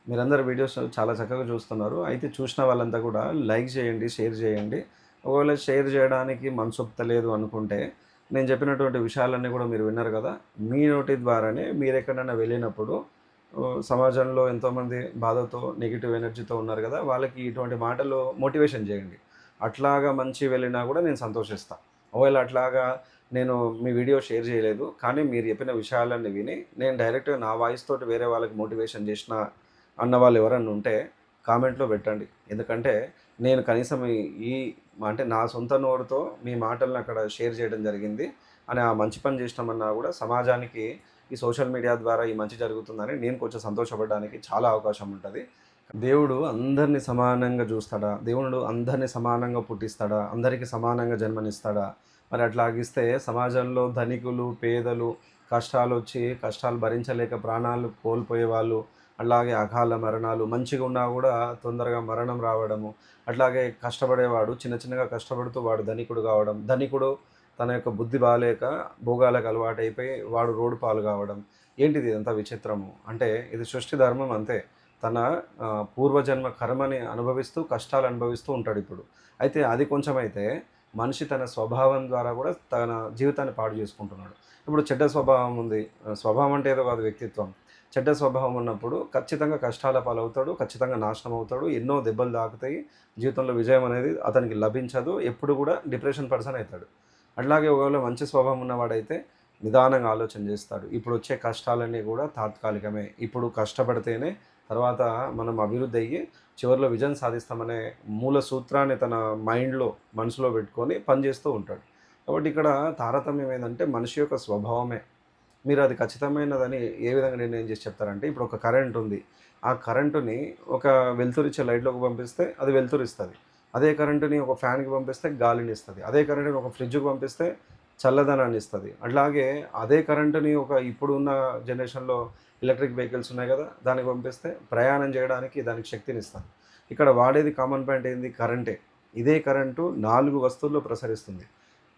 మీరందరూ వీడియోస్ చాలా చక్కగా చూస్తున్నారు. అయితే చూసిన వాళ్ళంతా కూడా లైక్ చేయండి, షేర్ చేయండి. ఒకవేళ షేర్ చేయడానికి మనసొప్పుతలేదు అనుకుంటే, నేను చెప్పినటువంటి విషయాలన్నీ కూడా మీరు విన్నారు కదా! మీ నోటి ద్వారానే మీరెక్కడైనా వెళ్ళినప్పుడు సమాజంలో ఎంతోమంది బాధతో, నెగెటివ్ ఎనర్జీతో ఉన్నారు కదా! వాళ్ళకి ఇటువంటి మాటలు మోటివేషన్ చేయండి. అట్లాగా మంచి వెళ్ళినా కూడా నేను సంతోషిస్తా. ఒకవేళ అట్లాగా నేను మీ వీడియో షేర్ చేయలేదు. కానీ మీరు చెప్పిన విషయాలన్నీ విని, నేను డైరెక్ట్‌గా నా వాయిస్ తోటి వేరే వాళ్ళకి మోటివేషన్ చేసిన అన్నవాళ్ళు ఎవరన్నా ఉంటే కామెంట్‌లో పెట్టండి. ఎందుకంటే నేను కనీసం ఈ అంటే నా సొంత నోరుతో మీ మాటలను అక్కడ షేర్ చేయడం జరిగింది అని ఆ మంచి పని చేసినామన్నా కూడా సమాజానికి ఈ సోషల్ మీడియా ద్వారా ఈ మంచి జరుగుతుందని నేను కొంచెం సంతోషపడడానికి చాలా అవకాశం ఉంటది. దేవుడు అందరిని సమానంగా చూస్తాడా? దేవుడు అందరిని సమానంగా పుట్టిస్తాడా? అందరికి సమానంగా జన్మనిస్తాడా? మరి అట్లాగిస్తే సమాజంలో ధనికులు, పేదలు, కష్టాలొచ్చి కష్టాలు భరించలేక ప్రాణాలు కోల్పోయేవాళ్ళు, అలాగే అకాల మరణాలు, మంచిగా ఉన్నా గూడా తొందరగా మరణం రావడము, అట్లాగే కష్టపడేవాడు చిన్న చిన్నగా కష్టపడుతూ వాడు ధనికుడు కావడం, ధనికుడు తన యొక్క బుద్ధి బాలేక భోగాలకు అలవాటైపోయి వాడు రోడ్డు పాలు కావడం. ఏంటిది ఇదంతా విచిత్రము? అంటే ఇది సృష్టి ధర్మం అంతే. తన పూర్వజన్మ కర్మని అనుభవిస్తూ, కష్టాలు అనుభవిస్తూ ఉంటాడిప్పుడు. అయితే అది కొంచెమైతే మనిషి తన స్వభావం ద్వారా కూడా తన జీవితాన్ని పాడు చేసుకుంటున్నాడు. ఇప్పుడు చెడ్డ స్వభావం ఉంది. స్వభావం అంటే ఏదో కాదు వ్యక్తిత్వం. చెడ్డ స్వభావం ఉన్నప్పుడు ఖచ్చితంగా కష్టాల పాలవుతాడు. ఖచ్చితంగా నాశనం అవుతాడు. ఎన్నో దెబ్బలు తాకుతాయి. జీవితంలో విజయం అనేది అతనికి లభించదు. ఎప్పుడు కూడా డిప్రెషన్ పర్సన్ అయితాడు. అట్లాగే ఒకవేళ మంచి స్వభావం ఉన్నవాడైతే నిదానంగా ఆలోచన చేస్తాడు. ఇప్పుడొచ్చే కష్టాలన్నీ కూడా తాత్కాలికమే. ఇప్పుడు కష్టపడితేనే తర్వాత మనం అభివృద్ధి అయ్యి చివరిలో విజయం సాధిస్తామనే మూల సూత్రాన్ని తన మైండ్‌లో, మనసులో పెట్టుకొని పనిచేస్తూ ఉంటాడు. కాబట్టి ఇక్కడ తారతమ్యం ఏందంటే మనిషి యొక్క స్వభావమే. మీరు అది ఖచ్చితమైనదని ఏ విధంగా నిర్ణయం చేసి చెప్తారంటే, ఇప్పుడు ఒక కరెంట్ ఉంది. ఆ కరెంటుని ఒక వెలుతురిచ్చే లైట్‌లోకి పంపిస్తే అది వెలుతురిస్తది. అదే కరెంటుని ఒక ఫ్యాన్‌కి పంపిస్తే గాలినిస్తది. అదే కరెంటుని ఒక ఫ్రిడ్జ్‌కి పంపిస్తే చల్లదనాన్ని ఇస్తది. అట్లాగే అదే కరెంటుని ఒక ఇప్పుడున్న జనరేషన్‌లో ఎలక్ట్రిక్ వెహికల్స్ ఉన్నాయి గదా! దానికి పంపిస్తే ప్రయాణం చేయడానికి దానికి శక్తినిస్తది. ఇక్కడ వాడేది కామన్ పాయింట్ ఏంది? కరెంటే. ఇదే కరెంటు 4 వస్తువుల్లో ప్రసరిస్తుంది.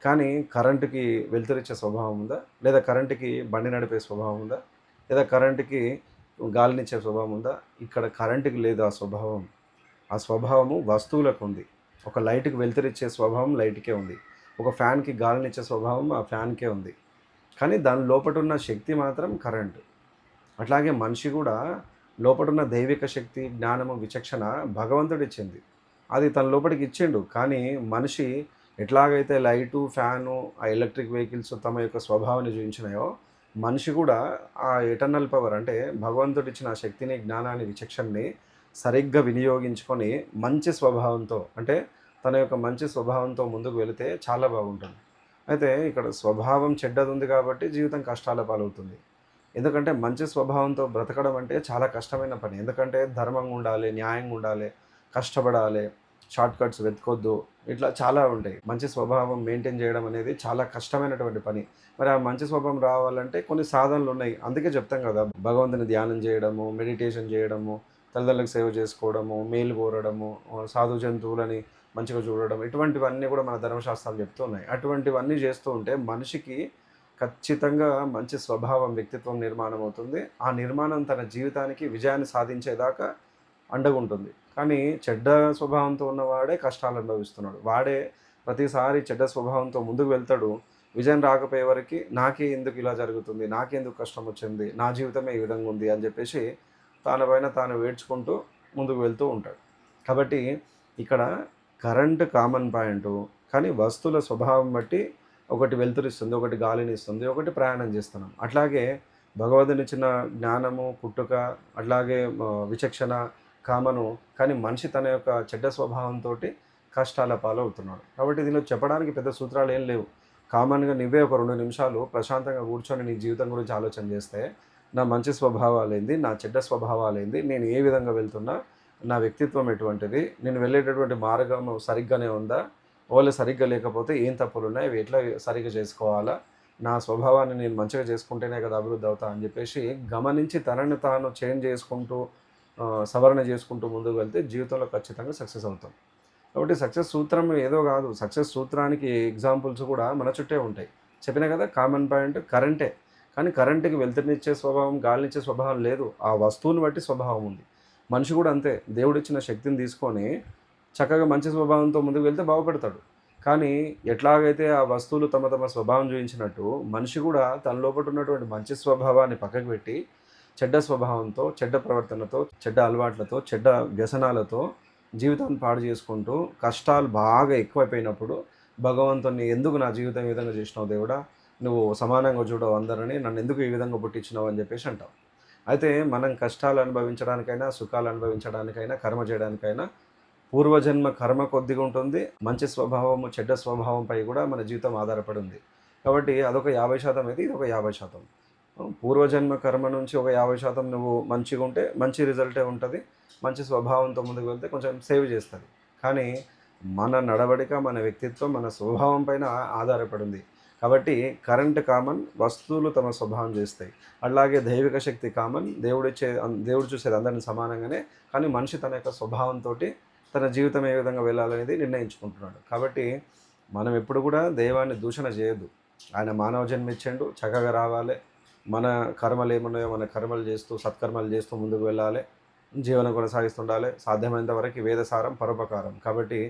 కానీ కరెంట్‌కి వెలుతురిచ్చే స్వభావం ఉందా? లేదా కరెంట్‌కి బండి నడిపే స్వభావం ఉందా? లేదా కరెంట్‌కి గాలినిచ్చే స్వభావం ఉందా? ఇక్కడ కరెంట్‌కి లేదు ఆ స్వభావం. ఆ స్వభావము వస్తువులకుంది. ఒక లైట్‌కి వెలుతురిచ్చే స్వభావం లైట్‌కే ఉంది. ఒక ఫ్యాన్‌కి గాలినిచ్చే స్వభావం ఆ ఫ్యాన్‌కే ఉంది. కానీ దాని లోపటున్న శక్తి మాత్రం కరెంట్. అట్లాగే మనిషి గూడా లోపటున్న దైవిక శక్తి, జ్ఞానము, విచక్షణ భగవంతుడిచ్చింది. అది తన లోపటికి ఇచ్చిండు. కానీ మనిషి ఎట్లాగైతే లైటు, ఫ్యాను, ఆ ఎలక్ట్రిక్ వెహికల్స్ తమ యొక్క స్వభావాన్ని చూయించినాయో, మనిషి కూడా ఆ ఎటర్నల్ పవర్ అంటే భగవంతుడిచ్చిన ఆ శక్తిని, జ్ఞానాన్ని, విచక్షణని సరిగ్గా వినియోగించుకొని మంచి స్వభావంతో అంటే తన యొక్క మంచి స్వభావంతో ముందుకు వెళితే చాలా బాగుంటుంది. అయితే ఇక్కడ స్వభావం చెడ్డదుంది కాబట్టి జీవితం కష్టాల పాలవుతుంది. ఎందుకంటే మంచి స్వభావంతో బ్రతకడం అంటే చాలా కష్టమైన పని. ఎందుకంటే ధర్మంగా ఉండాలి, న్యాయంగా ఉండాలి, కష్టపడాలి, షార్ట్ కట్స్ వెతకొద్దు. ఇట్లా చాలా ఉంటాయి. మంచి స్వభావం మెయింటైన్ చేయడం అనేది చాలా కష్టమైనటువంటి పని. మరి ఆ మంచి స్వభావం రావాలంటే కొన్ని సాధనలున్నాయి. అందుకే చెప్తాం కదా! భగవంతుని ధ్యానం చేయడము, మెడిటేషన్ చేయడము, తల్లిదండ్రులకు సేవ చేసుకోవడము, మేలు కోరడము, సాధు జంతువులని మంచిగా చూడడం. ఇటువంటివన్నీ కూడా మన ధర్మశాస్త్రాలు చెప్తూ ఉన్నాయి. అటువంటివన్నీ చేస్తూ ఉంటే మనిషికి ఖచ్చితంగా మంచి స్వభావం, వ్యక్తిత్వం నిర్మాణం అవుతుంది. ఆ నిర్మాణం తన జీవితానికి విజయాన్ని సాధించేదాకా అండగుంటుంది. కానీ చెడ్డ స్వభావంతో ఉన్నవాడే కష్టాలు అనుభవిస్తున్నాడు. వాడే ప్రతిసారి చెడ్డ స్వభావంతో ముందుకు వెళ్తాడు. విజయం రాకపోయే వరకి నాకే ఎందుకు ఇలా జరుగుతుంది? నాకెందుకు కష్టం వచ్చింది? నా జీవితమే ఈ విధంగా ఉంది అని చెప్పేసి తన పైన తాను ఏడ్చుకుంటూ ముందుకు వెళ్తూ ఉంటాడు. కాబట్టి ఇక్కడ కరెంట్ కామన్ పాయింటు. కానీ వస్తువుల స్వభావం బట్టి ఒకటి వెలుతురిస్తుంది, ఒకటి గాలినిస్తుంది, ఒకటి ప్రయాణం చేస్తున్నాం. అట్లాగే భగవంతునిచ్చిన జ్ఞానము, పుట్టుక, అట్లాగే విచక్షణ, కామను కానీ మనిషి తన యొక్క చెడ్డ స్వభావంతోటి కష్టాల పాలవుతున్నాడు. కాబట్టి దీనిలో చెప్పడానికి పెద్ద సూత్రాలు ఏం లేవు. కామన్‌గా నువ్వే ఒక 2 నిమిషాలు ప్రశాంతంగా కూర్చొని నీ జీవితం గురించి ఆలోచన చేస్తే, నా మంచి స్వభావాలేంది? నా చెడ్డ స్వభావాలేంది? నేను ఏ విధంగా వెళ్తున్నా? నా వ్యక్తిత్వం ఎటువంటిది? నేను వెళ్ళేటటువంటి మార్గం సరిగ్గానే ఉందా? ఒకవేళ సరిగ్గా లేకపోతే ఏం తప్పులున్నాయి? అవి ఎట్లా సరిగ్గా చేసుకోవాలా? నా స్వభావాన్ని నేను మంచిగా చేసుకుంటేనే కదా అభివృద్ధి అవుతా అని చెప్పేసి గమనించి తనని తాను చేంజ్ చేసుకుంటూ సవరణ చేసుకుంటూ ముందుకు వెళ్తే జీవితంలో ఖచ్చితంగా సక్సెస్ అవుతాం. కాబట్టి సక్సెస్ సూత్రం ఏదో కాదు. సక్సెస్ సూత్రానికి ఎగ్జాంపుల్స్ కూడా మన చుట్టే ఉంటాయి. చెప్పినా కదా కామన్ పాయింట్ కరెంటే. కానీ కరెంట్‌కి వెలుతురునిచ్చే స్వభావం, గాలినిచ్చే స్వభావం లేదు. ఆ వస్తువుని బట్టి స్వభావం ఉంది. మనిషి కూడా అంతే. దేవుడిచ్చిన శక్తిని తీసుకొని చక్కగా మంచి స్వభావంతో ముందుకు వెళ్తే బాగుపడతాడు. కానీ ఎట్లాగైతే ఆ వస్తువులు తమ తమ స్వభావం చూయించినట్టు మనిషి కూడా తన లోపట ఉన్నటువంటి మంచి స్వభావాన్ని పక్కకు పెట్టి చెడ్డ స్వభావంతో, చెడ్డ ప్రవర్తనతో, చెడ్డ అలవాట్లతో, చెడ్డ వ్యసనాలతో జీవితాన్ని పాడు చేసుకుంటూ కష్టాలు బాగా ఎక్కువైపోయినప్పుడు భగవంతుడిని ఎందుకు నా జీవితం ఈ విధంగా చేసినావు దేవుడా? నువ్వు సమానంగా చూడవు అందరిని, నన్ను ఎందుకు ఈ విధంగా పుట్టించినావు అని చెప్పేసి అంటాం. అయితే మనం కష్టాలు అనుభవించడానికైనా, సుఖాలు అనుభవించడానికైనా, కర్మ చేయడానికైనా పూర్వజన్మ కర్మ కొద్దిగా ఉంటుంది. మంచి స్వభావము, చెడ్డ స్వభావంపై కూడా మన జీవితం ఆధారపడి ఉంది. కాబట్టి అదొక 50% అయితే ఇదొక 50%. పూర్వజన్మ కర్మ నుంచి ఒక 50% నువ్వు మంచిగా ఉంటే మంచి రిజల్టే ఉంటుంది. మంచి స్వభావంతో ముందుకు వెళ్తే కొంచెం సేవ్ చేస్తుంది. కానీ మన నడవడిక, మన వ్యక్తిత్వం, మన స్వభావం పైన ఆధారపడి ఉంది. కాబట్టి కరెంట్ కామన్, వస్తువులు తమ స్వభావం చేస్తాయి. అలాగే దైవిక శక్తి కామన్, దేవుడు చూసేది అందరిని సమానంగానే. కానీ మనిషి తన యొక్క స్వభావంతోటి తన జీవితం ఏ విధంగా వెళ్ళాలనేది నిర్ణయించుకుంటున్నాడు. కాబట్టి మనం ఎప్పుడు కూడా దైవాన్ని దూషణ చేయొద్దు. ఆయన మానవ జన్మ ఇచ్చిండు, చక్కగా రావాలి. మన కర్మలు ఏమున్నాయో మన కర్మలు చేస్తూ, సత్కర్మలు చేస్తూ ముందుకు వెళ్ళాలి. జీవనం కొనసాగిస్తుండాలి. సాధ్యమైనంత వరకు వేదసారం పరోపకారం. కాబట్టి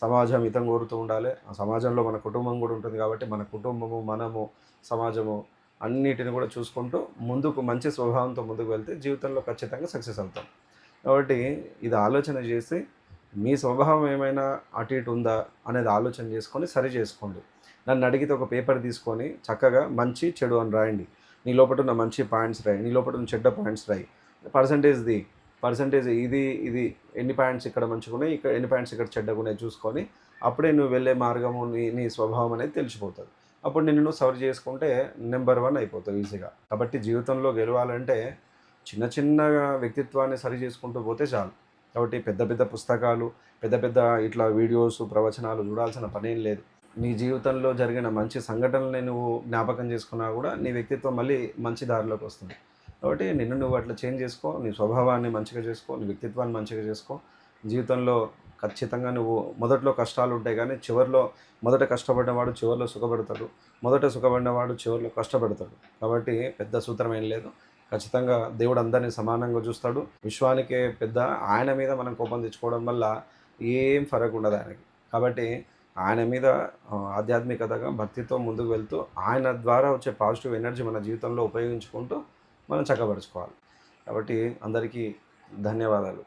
సమాజం హితం కోరుతూ ఉండాలి. ఆ సమాజంలో మన కుటుంబం కూడా ఉంటుంది కాబట్టి మన కుటుంబము, మనము, సమాజము అన్నిటిని కూడా చూసుకుంటూ ముందుకు మంచి స్వభావంతో ముందుకు వెళ్తే జీవితంలో ఖచ్చితంగా సక్సెస్ అవుతాం. కాబట్టి ఇది ఆలోచన చేసి మీ స్వభావం ఏమైనా అటు ఇటు ఉందా అనేది ఆలోచన చేసుకొని సరి చేసుకోండి. నన్ను అడిగితే ఒక పేపర్ తీసుకొని చక్కగా మంచి, చెడు అని రాయండి. నీ లోపట ఉన్న మంచి పాయింట్స్ రాయి, నీ లోపట ఉన్న చెడ్డ పాయింట్స్ రాయి. పర్సంటేజ్ ఇది ఎన్ని పాయింట్స్ ఇక్కడ మంచిగున్నాయి, ఇక్కడ ఎన్ని పాయింట్స్ ఇక్కడ చెడ్డగున్నాయి చూసుకొని అప్పుడే నువ్వు వెళ్ళే మార్గము, నీ స్వభావం అనేది తెలిసిపోతుంది. అప్పుడు నిన్ను నువ్వు సరి చేసుకుంటే నెంబర్ 1 అయిపోతావు ఈజీగా. కాబట్టి జీవితంలో గెలవాలంటే చిన్న చిన్న వ్యక్తిత్వాన్ని సరి చేసుకుంటూ పోతే చాలు. కాబట్టి పెద్ద పెద్ద పుస్తకాలు, పెద్ద పెద్ద ఇట్లా వీడియోస్, ప్రవచనాలు చూడాల్సిన పనేం లేదు. నీ జీవితంలో జరిగిన మంచి సంఘటనల్ని నువ్వు జ్ఞాపకం చేసుకున్నా కూడా నీ వ్యక్తిత్వం మళ్ళీ మంచి దారిలోకి వస్తుంది. కాబట్టి నిన్ను నువ్వు అట్లా చేంజ్ చేసుకో, నీ స్వభావాన్ని మంచిగా చేసుకో, నీ వ్యక్తిత్వాన్ని మంచిగా చేసుకో. జీవితంలో ఖచ్చితంగా నువ్వు మొదట్లో కష్టాలు ఉంటాయి కానీ మొదట కష్టపడినవాడు చివరిలో సుఖపడతాడు, మొదట సుఖపడినవాడు చివరిలో కష్టపడతాడు. కాబట్టి పెద్ద సూత్రం ఏం లేదు. ఖచ్చితంగా దేవుడు అందరినీ సమానంగా చూస్తాడు. విశ్వానికే పెద్ద. ఆయన మీద మనం కోపం తెచ్చుకోవడం వల్ల ఏం ఫరక్ ఉండదు ఆయనకి. కాబట్టి ఆయన మీద ఆధ్యాత్మికతగా, భక్తితో ముందుకు వెళ్తూ ఆయన ద్వారా వచ్చే పాజిటివ్ ఎనర్జీ మన జీవితంలో ఉపయోగించుకుంటూ మనం చక్కబరుచుకోవాలి. కాబట్టి అందరికీ ధన్యవాదాలు.